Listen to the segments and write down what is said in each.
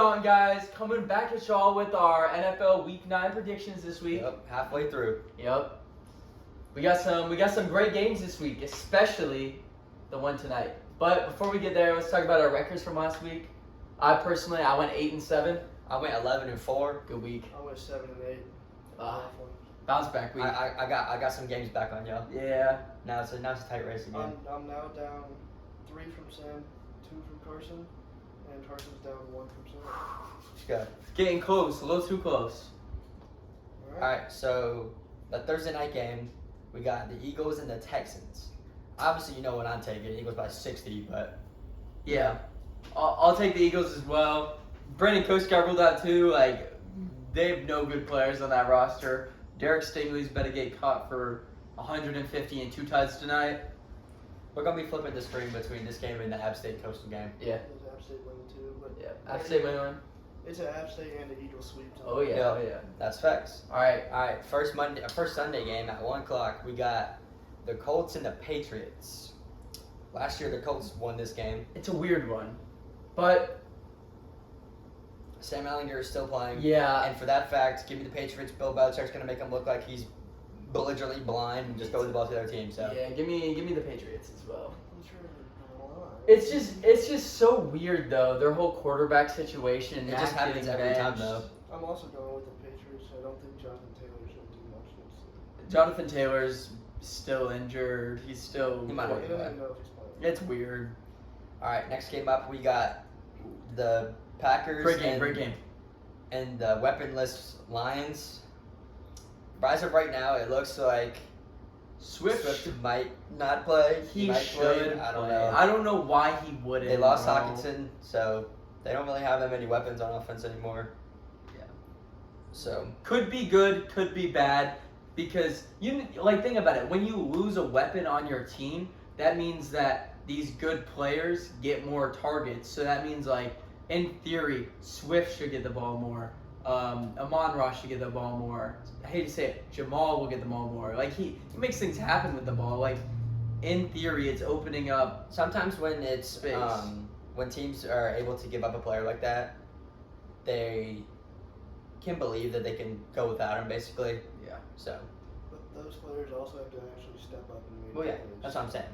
on, guys? Coming back at y'all with our NFL Week 9 predictions this week. Yep, halfway through. Yep. We got some great games this week, especially the one tonight. But before we get there, let's talk about our records from last week. I went 8-7. I went 11-4. Good week. I went 7-8. Bounce back week. I got some games back on y'all. Yeah. Now it's a tight race again. I'm now down 3 from Sam, 2 from Carson, and Carson's down 1 from Sam. Let's go. Getting close, a little too close. All Alright, so the Thursday night game, we got the Eagles and the Texans. Obviously, you know what I'm taking. Eagles by 60, but Yeah. I'll take the Eagles as well. Brandon Cooks got ruled out too. Like, they have no good players on that roster. Derek Stingley's better get caught for 150 and 2 touchdowns tonight. we're going to be flipping the screen between this game and the App State Coastal game. Yeah. It's App State winning too, but Yeah. App State win. it's an App State and the Eagles sweep. Tonight. Oh yeah. Yeah. Oh yeah. That's facts. All right. Alright, first Sunday game at 1 o'clock, we got the Colts and the Patriots. Last year, the Colts won this game. It's a weird one, but Sam Ellinger is still playing. yeah. And for that fact, give me the Patriots. Bill Belichick's going to make him look like he's belligerently blind and just throw the ball to their team. So Yeah. Give me the Patriots as well. I'm sure you're gonna lie. It's just so weird though. Their whole quarterback situation. It just Mac happens getting every time, benched. though. I'm also going with the Patriots. I don't think Jonathan Taylor's going to do much against them. Jonathan Taylor's still injured. He's still. He might I not don't play. even know if he's playing. It's weird. All right, next game up, we got the Packers Great game. and the weaponless Lions. As of right now, it looks like Swift might not play. He might should. play. I don't play. know. I don't know why he wouldn't. They lost bro. Hawkinson, so they don't really have that many weapons on offense anymore. Yeah. So Could be good, could be bad, because think about it. When you lose a weapon on your team, that means that these good players get more targets. So that means, like, in theory, Swift should get the ball more. Amon-Ra should get the ball more. I hate to say it, Jamal will get the ball more. Like, he makes things happen with the ball. Like, in theory, it's opening up. sometimes when it's Space. when teams are able to give up a player like that, they can believe that they can go without him, basically. Yeah. So, But those players also have to actually step up and make well, yeah, plays. that's what I'm saying.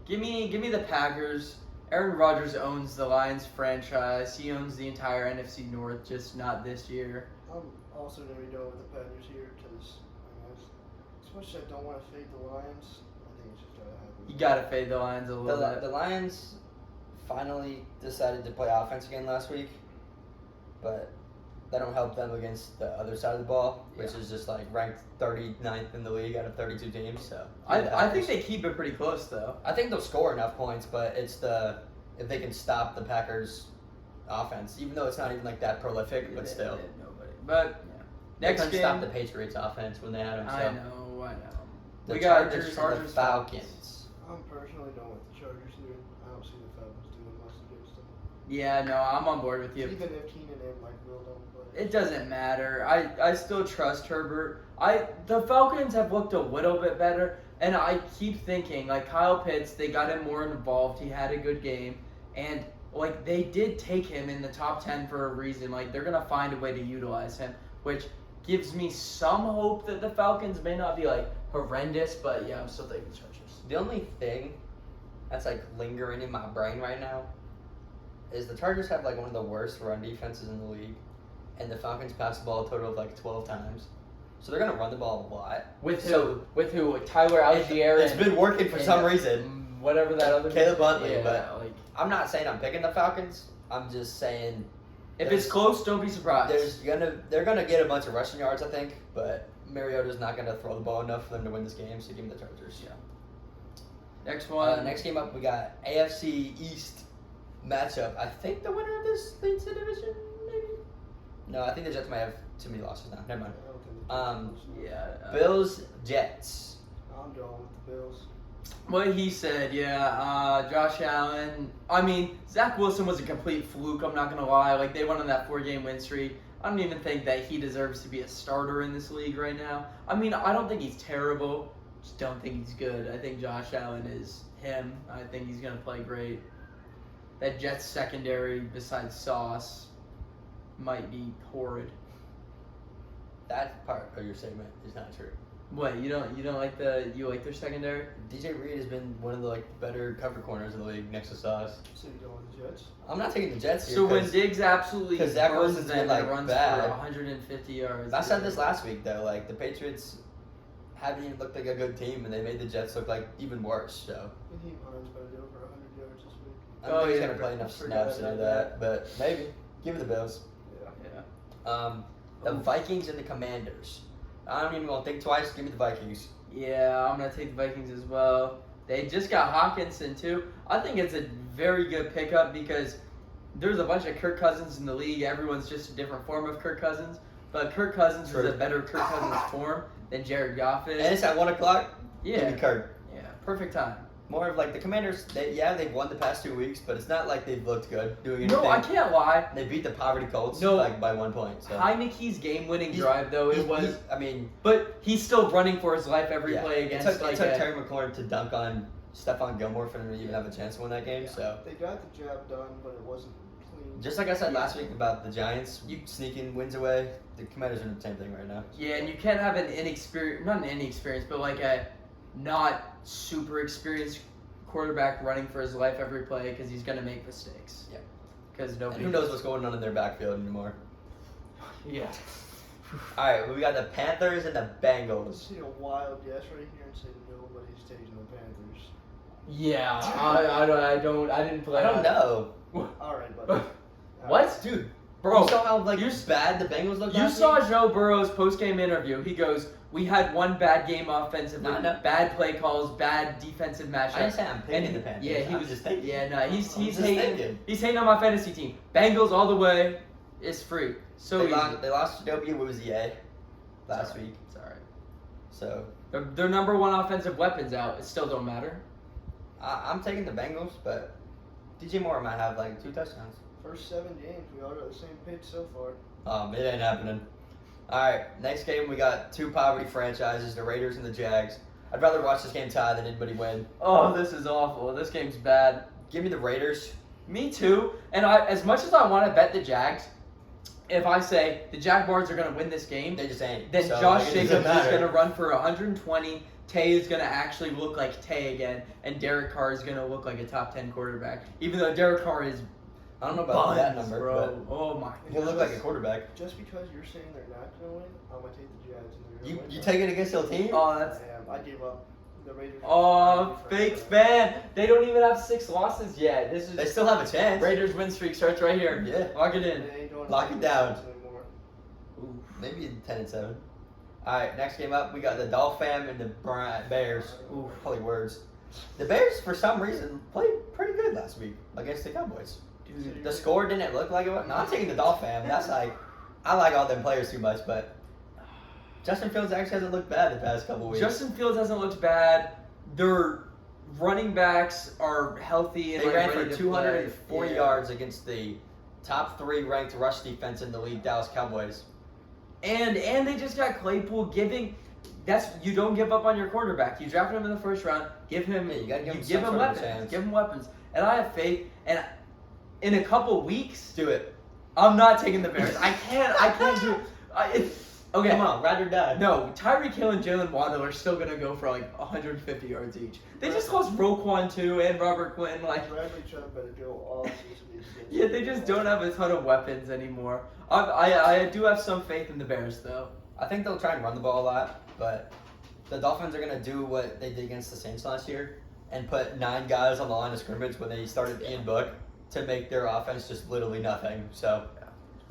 Give me the Packers. Aaron Rodgers owns the Lions franchise. He owns the entire NFC North, just not this year. I'm also going to be going with the Packers here because as much as I don't want to fade the Lions, I think it's just going to happen. You gotta fade the Lions a little bit. The Lions finally decided to play offense again last week, but that don't help them against the other side of the ball, which is just like ranked 39th in the league out of 32 teams. So I think they keep it pretty close though. I think they'll score enough points, but it's if they can stop the Packers' offense, even though it's not even like that prolific, but still. They have nobody. But They next couldn't game, stop the Patriots' offense when they had them. So. I know. The We got Chargers, Chargers, and the Falcons. I'm personally going with the Chargers here. I don't see the Falcons doing much against them. Yeah, no, I'm on board with you. Even if Keenan and Mike Will don't play. It doesn't matter. I still trust Herbert. The Falcons have looked a little bit better, and I keep thinking, like, Kyle Pitts, they got him more involved. He had a good game, and like, they did take him in the top 10 for a reason. Like, they're gonna find a way to utilize him, which gives me some hope that the Falcons may not be like horrendous, but yeah, I'm still taking the Chargers. The only thing that's like lingering in my brain right now is the Chargers have like one of the worst run defenses in the league, and the Falcons pass the ball a total of like 12 times. So they're gonna run the ball a lot. With who? So- With who? Tyler Algier. It's been working for and, some reason. Whatever that other. Caleb Huntley, yeah, but- like, I'm not saying I'm picking the Falcons. I'm just saying if it's close, don't be surprised. they're gonna get a bunch of rushing yards, I think, but Mariota's not gonna throw the ball enough for them to win this game. So give me the Chargers. Yeah. Next one. Next game up, we got AFC East matchup. I think the winner of this leads the division, maybe? No, I think the Jets might have too many losses now. Never mind. I don't think the Jets Yeah. Bills, Jets. I'm going with the Bills. What he said, yeah. Josh Allen. I mean, Zach Wilson was a complete fluke. I'm not gonna lie. Like, they went on that 4-game win streak. I don't even think that he deserves to be a starter in this league right now. I mean, I don't think he's terrible. Just don't think he's good. I think Josh Allen is him. I think he's gonna play great. That Jets secondary, besides Sauce, might be horrid. That part of your segment is not true. What, you like their secondary? DJ Reed has been one of the better cover corners in the league next to Sauce. So you going with the Jets? I'm not taking the Jets here. So when 'cause Diggs absolutely 'cause Zach burns Wilson's them been, and runs bad. for 150 yards. I said this last week though, the Patriots haven't even looked like a good team, and they made the Jets look like even worse. So Naheem Hines better do over 100 yards this week. I don't think he's yeah, gonna play enough forgot snaps to do about that, but maybe give me the Bills. Yeah. Yeah. The Vikings and the Commanders. I don't even want to think twice. Give me the Vikings. Yeah, I'm gonna take the Vikings as well. They just got Hawkinson too. I think it's a very good pickup because there's a bunch of Kirk Cousins in the league. Everyone's just a different form of Kirk Cousins, but Kirk Cousins True. is a better Kirk Cousins form than Jared Goff is. And it's at 1 o'clock. Give Yeah, me Kirk. yeah, perfect time. More of the Commanders. They've won the past 2 weeks, but it's not like they've looked good doing anything. No, I can't lie. They beat the Poverty Colts No. by 1 point. So. Heineke's game-winning He's- drive though, it was, but he's still running for his life every yeah, play it against took like Terry McLaurin to dunk on Stephon Gilmore for them to even have a chance to win that game. Yeah. So They got the job done, but it wasn't clean. just like I said last week about the Giants, you sneaking wins away. The Commanders are doing the same thing right now. Yeah, and you can't have not an inexperienced, but like a not super experienced quarterback running for his life every play because he's gonna make mistakes. Yeah. Because And nobody. who knows what's going on in their backfield anymore? Yeah. All right, we got the Panthers and the Let's Bengals. see a wild guess right here and say nobody's taking the Panthers. Yeah. I didn't play. I don't know, All right, buddy. What? dude. Bro, you saw how you bad the Bengals looked. You last saw week? Joe Burrow's post-game interview. He goes, "We had one bad game offensively, No, no. bad play calls, bad defensive I didn't matchup." say I'm picking And the Panthers. yeah, he I'm was just thinking. Yeah, no, he's I'm just hating. thinking. He's hating on my fantasy team. Bengals all the way. It's free. So they easy. lost to WWZA last week, It's alright. so Their number one offensive weapons out. It still don't matter. I'm taking the Bengals. But DJ Moore might have 2 touchdowns. First 7 games, we all got the same pitch so far. It ain't happening. All right, next game we got 2 poverty franchises, the Raiders and the Jags. I'd rather watch this game tie than anybody win. Oh, this is awful. This game's bad. Give me the Raiders. Me too. And as much as I want to bet the Jags, if I say the Jaguars are going to win this game, They just ain't. then So, Josh it Jacobs doesn't is matter. going to run for 120. Tay is going to actually look like Tay again, and Derek Carr is going to look like a top 10 quarterback. Even though Derek Carr is I don't know about that buns, number, bro. Oh my. but he'll look like a quarterback. Just because you're saying they're not going to win, I'm going to take the Jags and they're going You to win. you take it against your team? Oh, that's. I am. I gave up. The Raiders. Oh, fake fan. They don't even have 6 losses yet. This They is still have a chance. Raiders win streak starts right here. Yeah. Lock it in. They ain't doing Lock it down. anymore. Maybe 10-7. All right, next game up, we got the Dolphins and the Bears. Ooh. Probably words. The Bears, for some reason, played pretty good last week against the Cowboys. Dude. The score didn't look like it was. No, I'm taking the Dolphins. That's I like all them players too much, but Justin Fields actually hasn't looked bad the past couple weeks. Justin Fields hasn't looked bad. Their running backs are healthy and They ran ready for to 204 play. Yeah. yards against the top 3 ranked rush defense in the league, Dallas Cowboys. And they just got Claypool giving. You don't give up on your quarterback. You drafted him in the first round. Give him. Yeah, you gotta give him give some him sort of a weapons. chance. Give him weapons. And I have faith. And in a couple weeks, Do it. I'm not taking the Bears. I can't do. Okay. Come on, ride or die. No, Tyreek Hill and Jalen Waddle are still gonna go for 150 yards each. They just lost Roquan too and Robert Quinn. Bradley Chubb better go all season. These days. Yeah, they just don't have a ton of weapons anymore. I do have some faith in the Bears though. I think they'll try and run the ball a lot, but the Dolphins are going to do what they did against the Saints last year and put 9 guys on the line of scrimmage when they started Ian Book to make their offense just literally nothing. So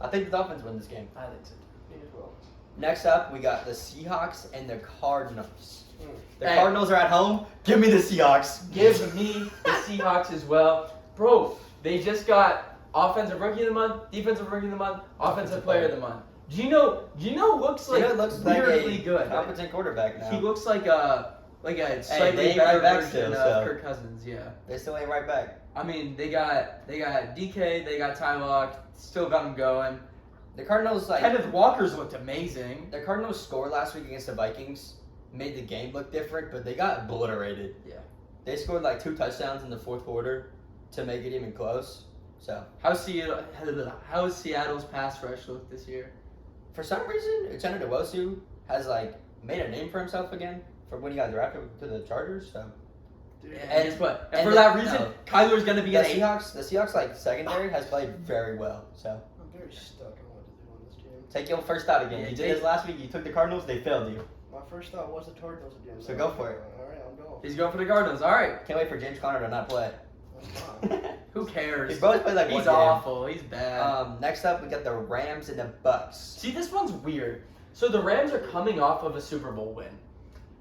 I think the Dolphins win this game. I think so. Me as well. Next up, we got the Seahawks and the Cardinals. The Hey. Cardinals are at home. Give me the Seahawks. Give me the Seahawks as well, bro. They just got offensive rookie of the month, defensive rookie of the month, offensive player of the month. Do you know? Looks like You know, it looks like weirdly a good. competent quarterback now. He looks like a slightly they ain't better right back version still, of so. Kirk Cousins. Yeah. They still ain't right back. I mean, they got DK, they got Ty Lock, still got him going. The Cardinals Kenneth Walker's looked amazing. The Cardinals score last week against the Vikings made the game look different, but they got obliterated. Yeah. They scored 2 touchdowns in the fourth quarter to make it even close. So How's Seattle's pass rush look this year? for some reason, Uchenna Nwosu has like made a name for himself again for when he got drafted to the Chargers. So Dude, And guess what? And and for the- that reason, no. Kyler's gonna be the an eight. Seahawks like secondary has played very well. So I'm very stuck on what to do on this game. take your first out again. Yeah, You take- did this last week. You took the Cardinals. They failed you. My first thought was the Cardinals again. So go for it. Alright, I'm going. He's going for the Cardinals. All right. Can't wait for James Conner to not play. That's fine. Who cares? He's always played like one He's game. awful. He's bad. Next up, we got the Rams and the Bucks, See, this one's weird. So the Rams are coming off of a Super Bowl win.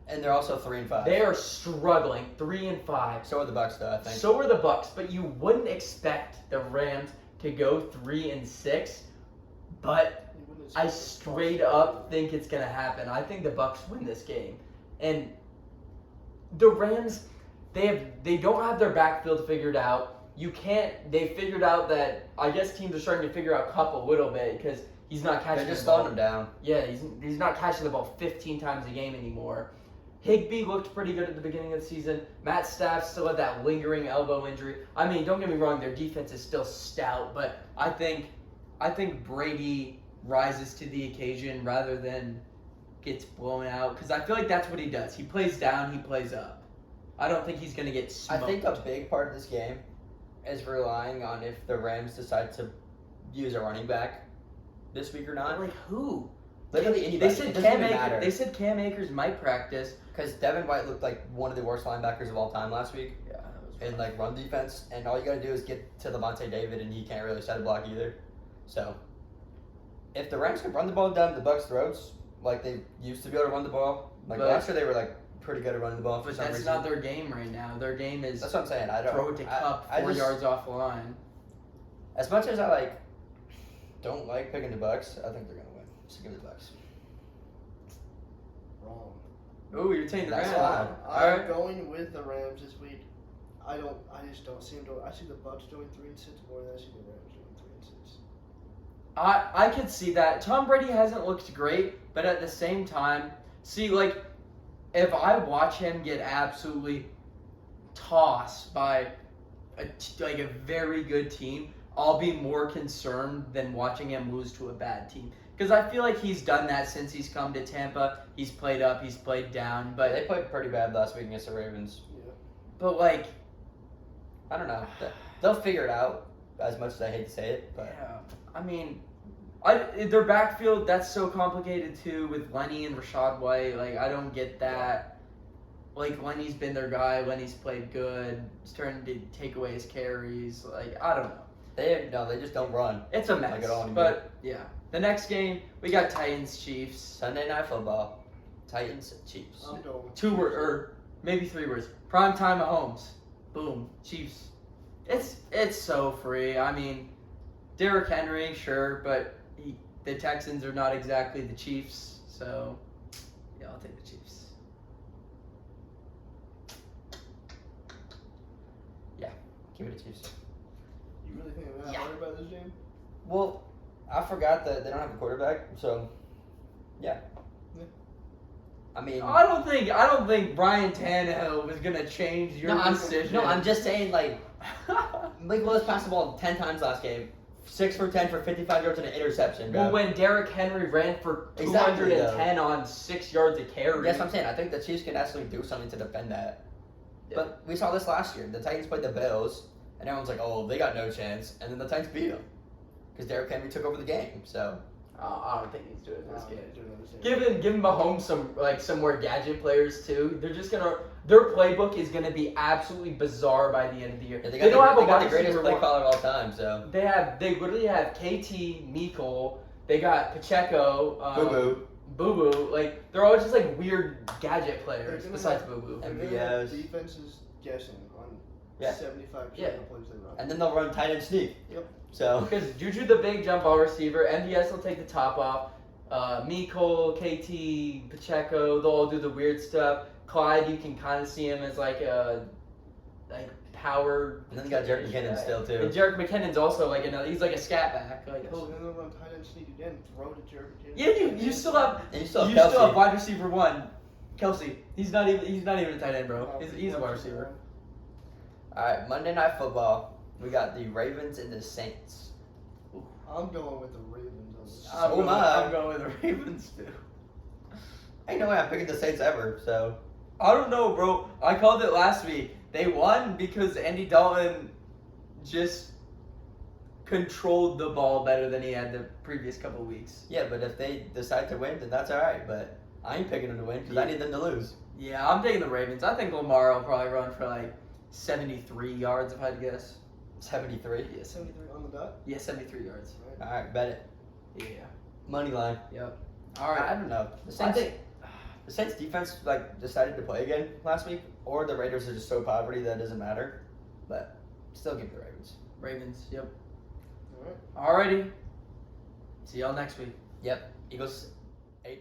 and they're also 3-5. They are struggling, 3-5. So are the Bucks, though. I think. So are the Bucks, but you wouldn't expect the Rams to go 3-6. But You wouldn't I expect straight the Bucks up think it's gonna happen. I think the Bucks win this game, and the Rams, they don't have their backfield figured out. You can't. They figured out that I guess teams are starting to figure out Kupp a little bit because he's not catching. They're just the ball. slowing him down. Yeah, he's not catching the ball 15 times a game anymore. Higbee looked pretty good at the beginning of the season. Matt Staff still had that lingering elbow injury. I mean, don't get me wrong, their defense is still stout, but I think Brady rises to the occasion rather than gets blown out because I feel like that's what he does. He plays down, he plays up. I don't think he's gonna get smoked. I think a big part of this game is relying on if the Rams decide to use a running back this week or not. Like who? Literally anybody. They said It doesn't Cam even Akers. matter. They said Cam Akers might practice. Because Devin White looked like one of the worst linebackers of all time last week Yeah, that was in like run defense, and all you gotta do is get to Levante David, and he can't really set a block either. So, if the Rams could run the ball down the Bucks' throats like they used to be able to run the ball, like But- last year they were like pretty good at running the ball for But some that's reason. not their game right now. Their game is That's what I'm saying. I don't throw it to Cup I 4 just- yards off the line. As much as I don't like picking the Bucks, I think they're gonna win. So give me the Bucks. Wrong. Ooh, you're taking the That's Rams. fine. All I'm right. going with the Rams this week. I just don't see them doing. I see the Bucks doing 3-6 more than I see the Rams doing 3-6. I could see that. Tom Brady hasn't looked great, but at the same time, see, like, if I watch him get absolutely tossed by a very good team, I'll be more concerned than watching him lose to a bad team. Because I feel like he's done that since he's come to Tampa. He's played up, he's played down, But but they played pretty bad last week against the Ravens. Yeah. but like, I don't know. They'll figure it out. As much as I hate to say it, but yeah, I mean, their backfield, that's so complicated too with Lenny and Rashad White. Like, I don't get that. Like, Lenny's been their guy. Lenny's played good. He's starting to take away his carries. Like, I don't know. they just don't run. It's a mess. Like at all anymore. But yeah, the next game we got Titans Chiefs. Sunday Night Football, Titans, Chiefs. I'm going. 2 words or maybe 3 words. Prime time at Holmes. Boom. Chiefs. It's so free. I mean, Derrick Henry, sure, but the Texans are not exactly the Chiefs, so yeah, I'll take the Chiefs. Give me the Chiefs. You really think I'm that Yeah. hard about this game? Well, I forgot that they don't have a quarterback, so yeah. Yeah. I mean, I don't think Brian Tannehill is gonna change your decision. I'm just saying like Malik Willis passed the ball 10 times last game, 6 for 10 for 55 yards and an interception. Bro. Well, when Derrick Henry ran for Exactly, 210 on 6 yards of carry. That's what I'm saying. I think the Chiefs can actually do something to defend that. Yeah. But we saw this last year. The Titans played the Bills, and everyone's like, "Oh, they got no chance," and then the Titans beat them because Derrick Henry took over the game. So I don't think he's doing this No, game. they're doing this game. Give Mahomes some more gadget players too. Their playbook is gonna be absolutely bizarre by the end of the year. yeah, They don't have a got wide the greatest receiver play one. caller of all time. So They literally have KT, Mikol. They got Pacheco, boo Boo Boo. Like, they're all just like weird gadget players They're gonna besides have- Boo Boo. They're gonna have MVS. defenses guessing on Yeah. 75% Yeah. of the plays they run. and then they'll run tight end sneak. Yep. So Because Juju the big jump ball receiver, MVS will take the top off. Mikol, KT, Pacheco, they'll all do the weird stuff. Clyde, you can kind of see him as like a power. and then you got Jerick McKinnon guy. still too. And Jerick McKinnon's also like he's like a scat back. Like, Yeah, so then they'll run tight end sneak again, throw to Jared McKinnon. yeah, you still have And you still have you still Kelsey. have wide receiver 1, Kelsey. He's not even a tight end, bro. He's a wide receiver. All right, Monday Night Football. We got the Ravens and the Saints. I'm going with the Ravens on this. So am I. I'm going with the Ravens too. Ain't no way I'm picking the Saints ever. So I don't know, bro. I called it last week. They won because Andy Dalton just controlled the ball better than he had the previous couple of weeks. yeah, but if they decide to win, then that's all right. But I ain't picking them to win because I need them to lose. Yeah, I'm taking the Ravens. I think Lamar will probably run for like 73 yards if I had to guess. 73. Yeah, 73 on the dot. Yeah, 73 yards. Right. All right, bet it. Yeah. Money line. Yep. All All right. right. I don't know. The I Saints. think The Saints defense like decided to play again last week, or the Raiders are just so poverty that it doesn't matter. But still give the Ravens. Ravens. Yep. All right. Alrighty. See y'all next week. Yep. Eagles 8-0.